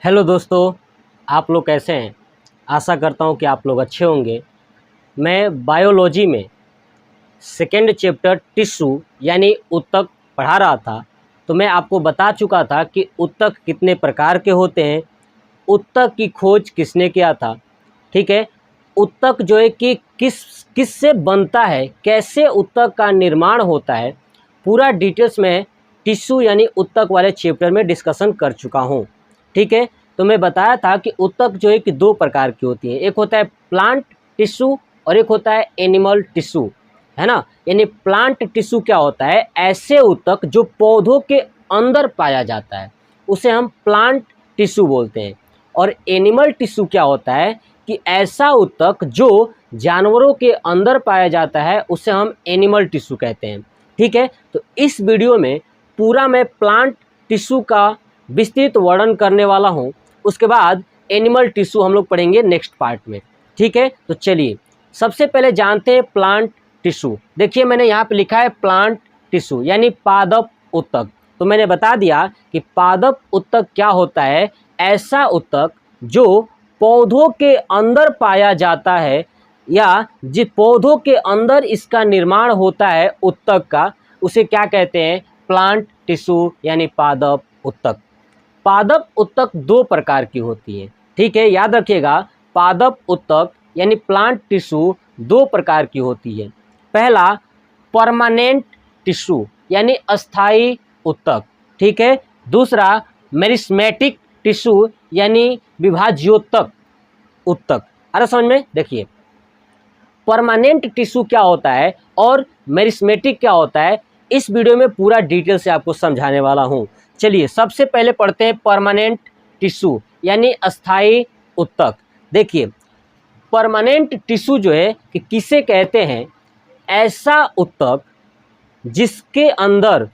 Hello दोस्तों, आप लोग कैसे हैं। आशा करता हूं कि आप लोग अच्छे होंगे। मैं बायोलॉजी में सेकेंड चैप्टर टिश्यू यानी ऊतक पढ़ा रहा था। तो मैं आपको बता चुका था कि ऊतक कितने प्रकार के होते हैं, ऊतक की खोज किसने किया था। ठीक है, ऊतक जो है कि किस से बनता है, कैसे ऊतक का निर्माण होता है, पूरा डिटेल्स में टिश्यू यानी ऊतक वाले चैप्टर में डिस्कशन कर चुका हूँ। ठीक है, तो मैं बताया था कि ऊतक जो है कि दो प्रकार की होती है, एक होता है प्लांट टिश्यू और एक होता है एनिमल टिश्यू, है ना। यानी प्लांट टिश्यू क्या होता है, ऐसे ऊतक जो पौधों के अंदर पाया जाता है उसे हम प्लांट टिश्यू बोलते हैं। और एनिमल टिश्यू क्या होता है कि ऐसा ऊतक जो जानवरों के अंदर पाया जाता है उसे हम एनिमल टिश्यू कहते हैं। ठीक है, तो इस वीडियो में पूरा मैं प्लांट टिश्यू का विस्तृत वर्णन करने वाला हूं। उसके बाद एनिमल टिश्यू हम लोग पढ़ेंगे नेक्स्ट पार्ट में। ठीक है, तो चलिए सबसे पहले जानते हैं प्लांट टिश्यू। देखिए मैंने यहाँ पे लिखा है प्लांट टिश्यू यानी पादप ऊतक। तो मैंने बता दिया कि पादप ऊतक क्या होता है, ऐसा ऊतक जो पौधों के अंदर पाया जाता है या जिस पौधों के अंदर इसका निर्माण होता है ऊतक का, उसे क्या कहते हैं, प्लांट टिश्यू यानी पादप ऊतक। पादप ऊतक दो प्रकार की होती है। ठीक है, याद रखिएगा, पादप ऊतक यानी प्लांट टिश्यू दो प्रकार की होती है। पहला परमानेंट टिश्यू यानी अस्थाई ऊतक। ठीक है, दूसरा मेरिस्मेटिक टिश्यू यानी विभाज्योतक ऊतक। अरे समझ में, देखिए परमानेंट टिश्यू क्या होता है और मेरिस्मेटिक क्या होता है, इस वीडियो में पूरा डिटेल से आपको समझाने वाला हूं। चलिए सबसे पहले पढ़ते हैं परमानेंट टिश्यू यानी अस्थाई ऊतक। देखिए परमानेंट टिश्यू जो है कि किसे कहते हैं, ऐसा ऊतक जिसके अंदर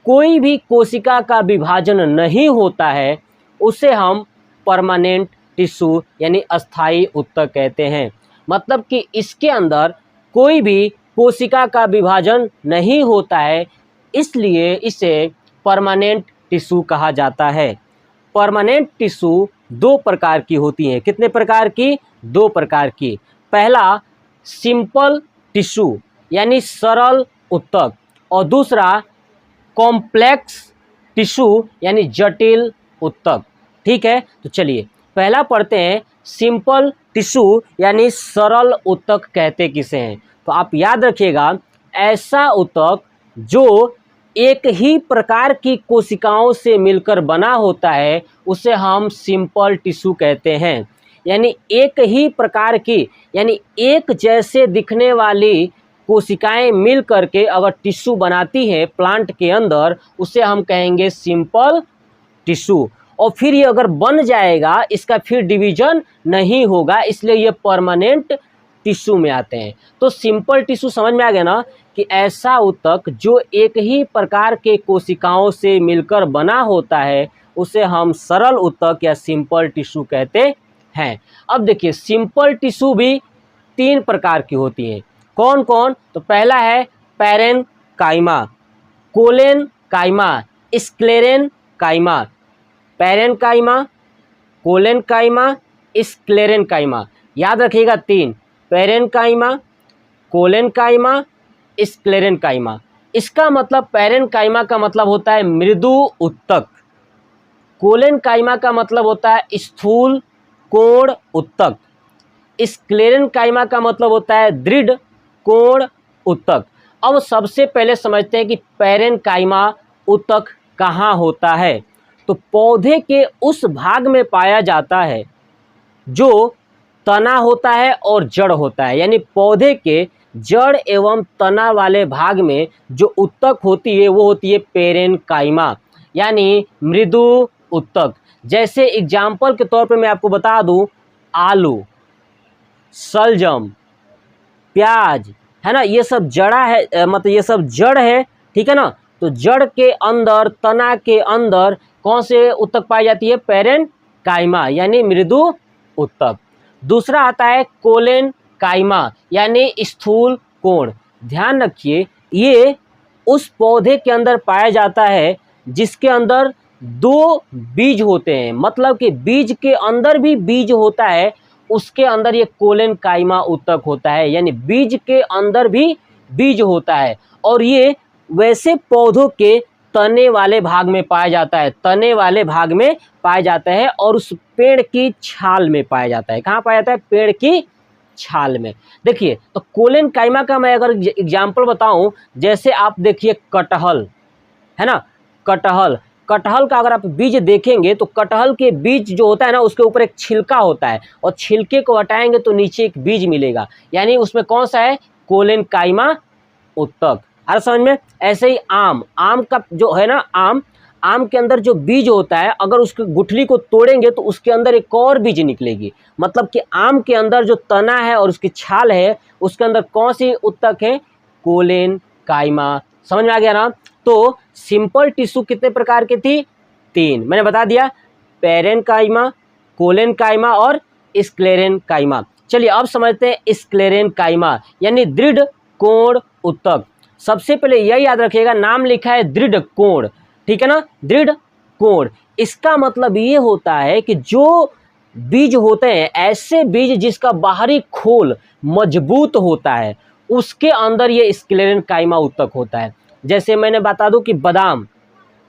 कोई भी कोशिका का विभाजन नहीं होता है उसे हम परमानेंट टिश्यू यानी अस्थाई ऊतक कहते हैं। मतलब कि इसके अंदर कोई भी कोशिका का विभाजन नहीं होता है, इसलिए इसे परमानेंट टिश्यू कहा जाता है। परमानेंट टिश्यू दो प्रकार की होती हैं। कितने प्रकार की? दो प्रकार की। पहला सिंपल टिश्यू यानी सरल ऊतक और दूसरा कॉम्प्लेक्स टिश्यू यानी जटिल ऊतक। ठीक है, तो चलिए पहला पढ़ते हैं सिंपल टिश्यू यानी सरल ऊतक कहते किसे हैं। तो आप याद रखिएगा, ऐसा ऊतक जो एक ही प्रकार की कोशिकाओं से मिलकर बना होता है उसे हम सिंपल टिश्यू कहते हैं। यानी एक ही प्रकार की यानी एक जैसे दिखने वाली कोशिकाएं मिल करके अगर टिश्यू बनाती है प्लांट के अंदर, उसे हम कहेंगे सिंपल टिश्यू। और फिर ये अगर बन जाएगा, इसका फिर डिवीजन नहीं होगा, इसलिए ये परमानेंट टिश्यू में आते हैं। तो सिंपल टिश्यू समझ में आ गया ना, कि ऐसा ऊतक जो एक ही प्रकार के कोशिकाओं से मिलकर बना होता है उसे हम सरल ऊतक या सिंपल टिश्यू कहते हैं। अब देखिए सिंपल टिश्यू भी तीन प्रकार की होती हैं। कौन कौन? तो पहला है parenchyma, collenchyma, sclerenchyma. Parenchyma, collenchyma, sclerenchyma. याद रखिएगा तीन, पैरेनकाइमा, कोलेनकाइमा, स्क्लेरेनकाइमा। इसका मतलब पैरेनकाइमा का मतलब होता है मृदु ऊतक, कोलेनकाइमा का मतलब होता है स्थूल कोण ऊतक, स्क्लेरेनकाइमा का मतलब होता है दृढ़ कोण ऊतक। अब सबसे पहले समझते हैं कि पैरेनकाइमा ऊतक कहाँ होता है। तो पौधे के उस भाग में पाया जाता है जो तना होता है और जड़ होता है। यानी पौधे के जड़ एवं तना वाले भाग में जो ऊतक होती है वो होती है पैरेनकाइमा यानी मृदु ऊतक। जैसे एग्जाम्पल के तौर पे मैं आपको बता दूं, आलू, शलजम, प्याज, है ना, ये सब जड़ा है, मतलब ये सब जड़ है। ठीक है ना, तो जड़ के अंदर, तना के अंदर कौन से ऊतक पाई जाती है? पैरेनकाइमा यानी मृदु ऊतक। दूसरा आता है कोलेनकाइमा यानी स्थूल कोण। ध्यान रखिए, ये उस पौधे के अंदर पाया जाता है जिसके अंदर दो बीज होते हैं, मतलब कि बीज के अंदर भी बीज होता है, उसके अंदर ये कोलेन काइमा उत्तक होता है, यानी बीज के अंदर भी बीज होता है। और ये वैसे पौधों के तने वाले भाग में पाया जाता है, तने वाले भाग में पाया जाता है, और उस पेड़ की छाल में पाया जाता है। कहाँ पाया जाता है? पेड़ की छाल में। देखिए, तो कोलेन काइमा का मैं अगर एग्जाम्पल बताऊं, जैसे आप देखिए कटहल, है ना, कटहल, कटहल का अगर आप बीज देखेंगे तो कटहल के बीज जो होता है ना, उसके ऊपर एक छिलका होता है, और छिलके को हटाएंगे तो नीचे एक बीज मिलेगा, यानी उसमें कौन सा है? कोलेन काइमा उत्तक। आ समझ में? ऐसे ही आम, आम का जो है ना, आम के अंदर जो बीज होता है, अगर उसकी गुठली को तोड़ेंगे तो उसके अंदर एक और बीज निकलेगी, मतलब कि आम के अंदर जो तना है और उसकी छाल है, उसके अंदर कौन सी उत्तक है? कोलेन काइमा। समझ में आ गया ना? तो सिंपल टिश्यू कितने प्रकार की थी? 3 मैंने बता दिया, पेरेन काइमा, कोलेन काइमा और स्क्लेरेन काइमा। चलिए अब समझते हैं स्क्लेरेन काइमा, यानी दृढ़ कोण उत्तक। सबसे पहले यह याद रखिएगा, नाम लिखा है दृढ़ कोण, ठीक है ना, दृढ़ कोण। इसका मतलब ये होता है कि जो बीज होते हैं, ऐसे बीज जिसका बाहरी खोल मजबूत होता है, उसके अंदर ये स्क्लेरेन काइमा उत्तक होता है। जैसे मैंने बता दूं कि बादाम,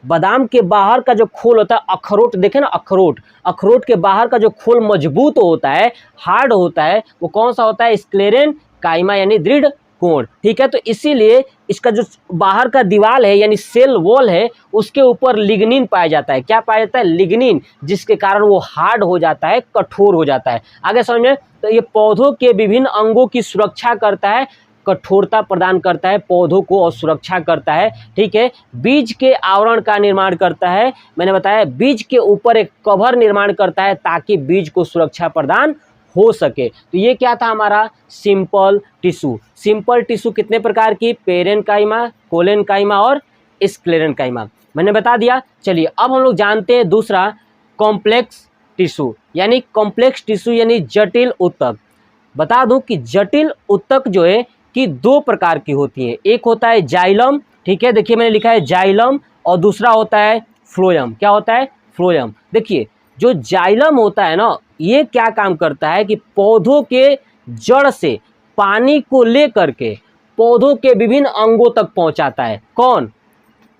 बादाम के बाहर का जो खोल होता है, अखरोट देखे ना, अखरोट, अखरोट के बाहर का जो खोल मजबूत होता है, हार्ड होता है, वो कौन सा होता है? स्क्लेरेन काइमा, यानी दृढ़ कोण, ठीक है। तो इसीलिए इसका जो बाहर का दीवार है, यानी सेल वॉल है, उसके ऊपर लिग्निन पाया जाता है। क्या पाया जाता है? लिग्निन, जिसके कारण वो हार्ड हो जाता है, कठोर हो जाता है। आगे समझ में? तो ये पौधों के विभिन्न अंगों की सुरक्षा करता है, कठोरता प्रदान करता है पौधों को और सुरक्षा करता है, ठीक है। बीज के आवरण का निर्माण करता है, मैंने बताया बीज के ऊपर एक कवर निर्माण करता है ताकि बीज को सुरक्षा प्रदान हो सके। तो ये क्या था हमारा? Simple tissue. सिंपल टिश्यू कितने प्रकार की? पेरेन काइमा, कोलेन काइमा और स्क्लेरेन काइमा, मैंने बता दिया। चलिए अब हम लोग जानते हैं दूसरा, कॉम्प्लेक्स टिश्यू, यानी कॉम्प्लेक्स टिश्यू यानी जटिल उत्तक। बता दूं कि जटिल उत्तक जो है कि 2 प्रकार की होती है, एक होता है जाइलम, ठीक है, देखिए मैंने लिखा है जाइलम, और दूसरा होता है फ्लोएम। क्या होता है? फ्लोएम। देखिए जो जाइलम होता है ना, ये क्या काम करता है कि पौधों के जड़ से पानी को लेकर के पौधों के विभिन्न अंगों तक पहुंचाता है। कौन?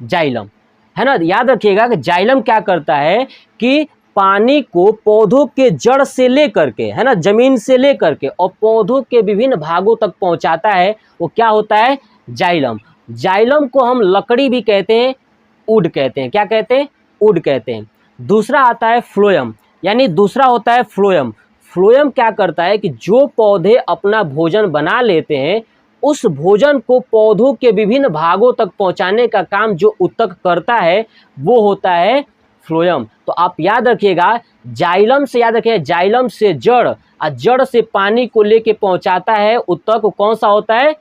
जाइलम, है ना। याद रखिएगा कि जाइलम क्या करता है कि पानी को पौधों के जड़ से लेकर के, है ना, जमीन से लेकर के और पौधों के विभिन्न भागों तक पहुंचाता है, वो क्या होता है? जाइलम। जाइलम को हम लकड़ी भी कहते हैं, वुड कहते हैं। क्या कहते हैं? वुड कहते हैं। दूसरा आता है फ्लोएम, यानी दूसरा होता है फ्लोएम। फ्लोएम क्या करता है कि जो पौधे अपना भोजन बना लेते हैं, उस भोजन को पौधों के विभिन्न भागों तक पहुंचाने का काम जो उत्तक करता है, वो होता है फ्लोएम। तो आप याद रखिएगा, जाइलम से याद रखिए, जाइलम से जड़ और जड़ से पानी को लेके पहुंचाता है उत्तक, कौन सा होता है?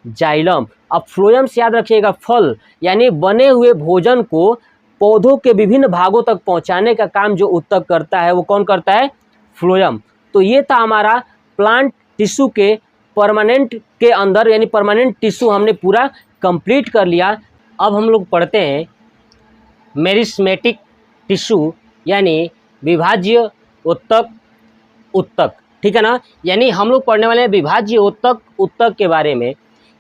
जाइलम। अब फ्लोएम से याद रखिएगा फल, यानी बने हुए भोजन को पौधों के विभिन्न भागों तक पहुंचाने का काम जो उत्तक करता है, वो कौन करता है? फ्लोएम। तो ये था हमारा प्लांट टिश्यू के परमानेंट के अंदर, यानी परमानेंट टिश्यू हमने पूरा कंप्लीट कर लिया। अब हम लोग पढ़ते हैं मेरिस्मेटिक टिश्यू, यानी विभाज्य उत्तक, उत्तक, ठीक है ना। यानी हम लोग पढ़ने वाले हैं विभाज्य उत्तक, उत्तक के बारे में,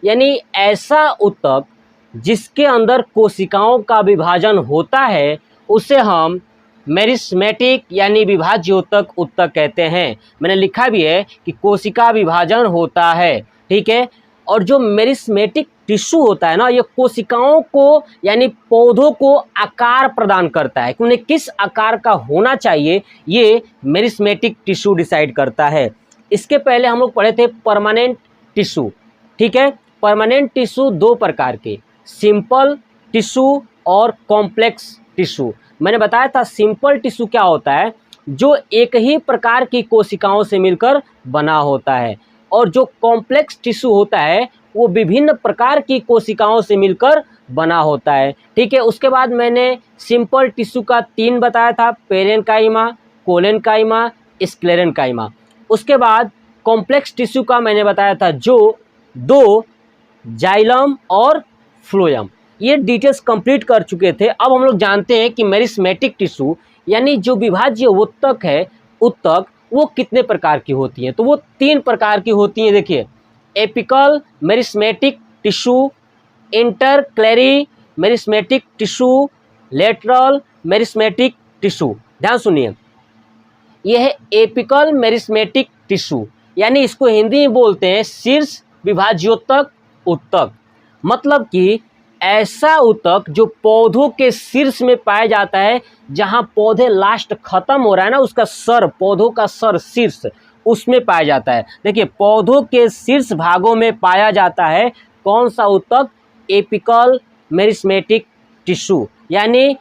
यानी ऐसा उत्तक जिसके अंदर कोशिकाओं का विभाजन होता है, उसे हम मेरिस्मेटिक यानी विभाज्य उत्तक, उत्तक कहते हैं। मैंने लिखा भी है कि कोशिका विभाजन होता है, ठीक है। और जो मेरिस्मेटिक टिश्यू होता है ना, ये कोशिकाओं को यानी पौधों को आकार प्रदान करता है कि उन्हें किस आकार का होना चाहिए, ये मेरिस्मेटिक टिश्यू डिसाइड करता है। इसके पहले हम लोग पढ़े थे परमानेंट टिश्यू, ठीक है। परमानेंट टिश्यू 2 प्रकार के, सिंपल टिश्यू और कॉम्प्लेक्स टिश्यू। मैंने बताया था सिंपल टिश्यू क्या होता है, जो एक ही प्रकार की कोशिकाओं से मिलकर बना होता है, और जो कॉम्प्लेक्स टिश्यू होता है वो विभिन्न प्रकार की कोशिकाओं से मिलकर बना होता है, ठीक है। उसके बाद मैंने सिंपल टिश्यू का 3 बताया था, पेरेनकाइमा, कोलेनकाइमा, स्क्लेरेनकाइमा। उसके बाद कॉम्प्लेक्स टिश्यू का मैंने बताया था जो 2, जाइलम और फ्लोएम। ये डिटेल्स कंप्लीट कर चुके थे। अब हम लोग जानते हैं कि मेरिस्मेटिक टिश्यू यानी जो विभाज्य उत्तक है, उत्तक वो कितने प्रकार की होती हैं। तो वो 3 प्रकार की होती हैं। देखिए, apical meristematic tissue, intercalary meristematic tissue, lateral meristematic tissue. ध्यान सुनिए, यह है एपिकल मेरिस्मेटिक टिश्यू, यानी इसको हिंदी में बोलते हैं शीर्ष विभाज्योतक उत्तक। मतलब कि ऐसा उत्तक जो पौधों के शीर्ष में पाया जाता है, जहां पौधे लास्ट खत्म हो रहा है ना, उसका सर, पौधों का सर, शीर्ष, उसमें पाया जाता है। देखिए, पौधों के शीर्ष भागों में पाया जाता है कौन सा उत्तक? एपिकल मेरिस्मेटिक टिश्यू, यानी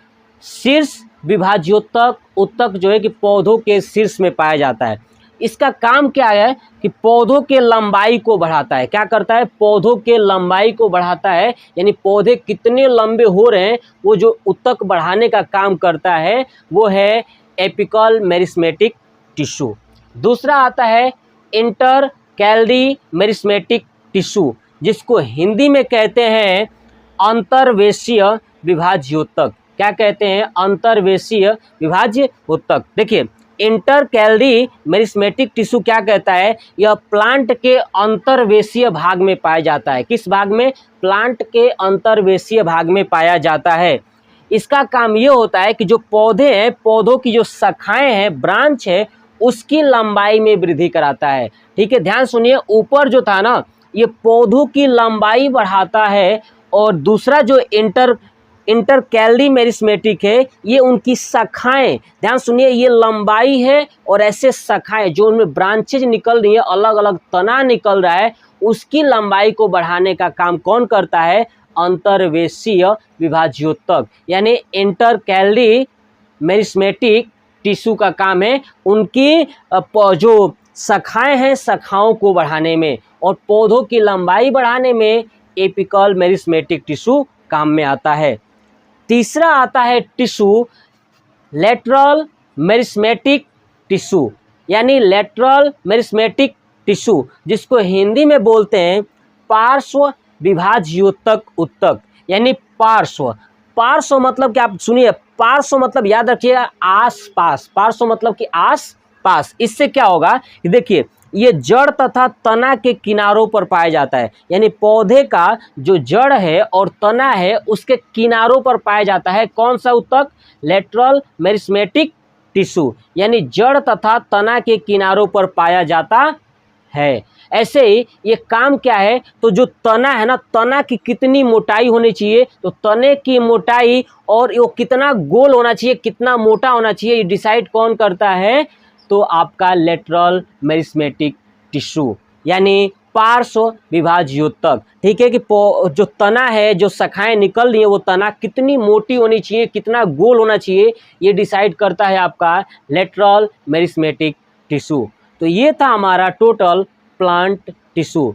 शीर्ष विभाज्योतक उत्तक जो है कि पौधों के शीर्ष में पाया जाता है। इसका काम क्या है कि पौधों के लंबाई को बढ़ाता है। क्या करता है? पौधों के लंबाई को बढ़ाता है, यानी पौधे कितने लंबे हो रहे हैं, वो जो उत्तक बढ़ाने का काम करता है वो है एपिकल मेरिस्मेटिक टिश्यू। दूसरा आता है इंटरकैलरी मेरिस्मेटिक टिश्यू, जिसको हिंदी में कहते हैं अंतर्वेशीय विभाज्योतक। क्या कहते हैं? अंतर्वेशीय विभाज्य उत्तक। देखिए, इंटरकैलरी मेरिस्मेटिक टिश्यू क्या कहता है? यह प्लांट के अंतर्वेशीय भाग में पाया जाता है। किस भाग में? प्लांट के अंतर्वेशीय भाग में पाया जाता है। इसका काम ये होता है कि जो पौधे हैं, पौधों की जो शाखाएं हैं, ब्रांच है, उसकी लंबाई में वृद्धि कराता है। ठीक है, ध्यान सुनिए, ऊपर जो था ना, ये पौधों की लंबाई बढ़ाता है, और दूसरा जो इंटरकैलरी मेरिस्मेटिक है, ये उनकी शाखाएं, ध्यान सुनिए, ये लंबाई है और ऐसे शाखाएं जो उनमें ब्रांचेज निकल रही है, अलग अलग तना निकल रहा है, उसकी लंबाई को बढ़ाने का काम कौन करता है? अंतर्वेशीय विभाज्योतक, यानी इंटरकैलरी मेरिस्मेटिक टिश्यू का काम है उनकी जो शाखाएं हैं, शाखाओं को बढ़ाने में, और पौधों की लंबाई बढ़ाने में एपिकल मेरिस्मेटिक टिश्यू काम में आता है। तीसरा आता है टिश्यू लेटरल मेरिस्मेटिक टिश्यू, यानी लेटरल मेरिस्मेटिक टिश्यू, जिसको हिंदी में बोलते हैं पार्श्व विभाज्योतक उत्तक, यानी पार्श्व। पार्श्व मतलब कि आप सुनिए, पार्श्व मतलब याद रखिएगा आस पास, पार्श्व मतलब कि आस पास। इससे क्या होगा कि देखिए, ये जड़ तथा तना के किनारों पर पाया जाता है, यानी पौधे का जो जड़ है और तना है उसके किनारों पर पाया जाता है कौन सा उत्तक? लेटरल मेरिस्मेटिक टिश्यू, यानी जड़ तथा तना के किनारों पर पाया जाता है। ऐसे ही ये काम क्या है, तो जो तना है ना, तना की कितनी मोटाई होनी चाहिए, तो तने की मोटाई और वो कितना गोल होना चाहिए, कितना मोटा होना चाहिए, ये डिसाइड कौन करता है? तो आपका लेटरल मेरिस्मेटिक टिश्यू, यानी पार्श्व विभाज्योतक। ठीक है, कि जो तना है, जो शाखाएं निकल रही है, वो तना कितनी मोटी होनी चाहिए, कितना गोल होना चाहिए, ये डिसाइड करता है आपका लेटरल मेरिस्मेटिक टिश्यू। तो ये था हमारा total plant tissue.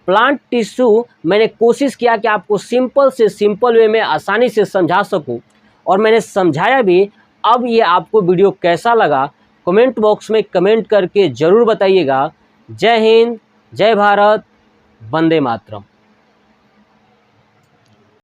Plant tissue मैंने कोशिश किया कि आपको सिंपल से सिंपल वे में आसानी से समझा सकूं, और मैंने समझाया भी। अब ये आपको वीडियो कैसा लगा, कमेंट बॉक्स में कमेंट करके ज़रूर बताइएगा। जय हिंद, जय भारत, वंदे मातरम।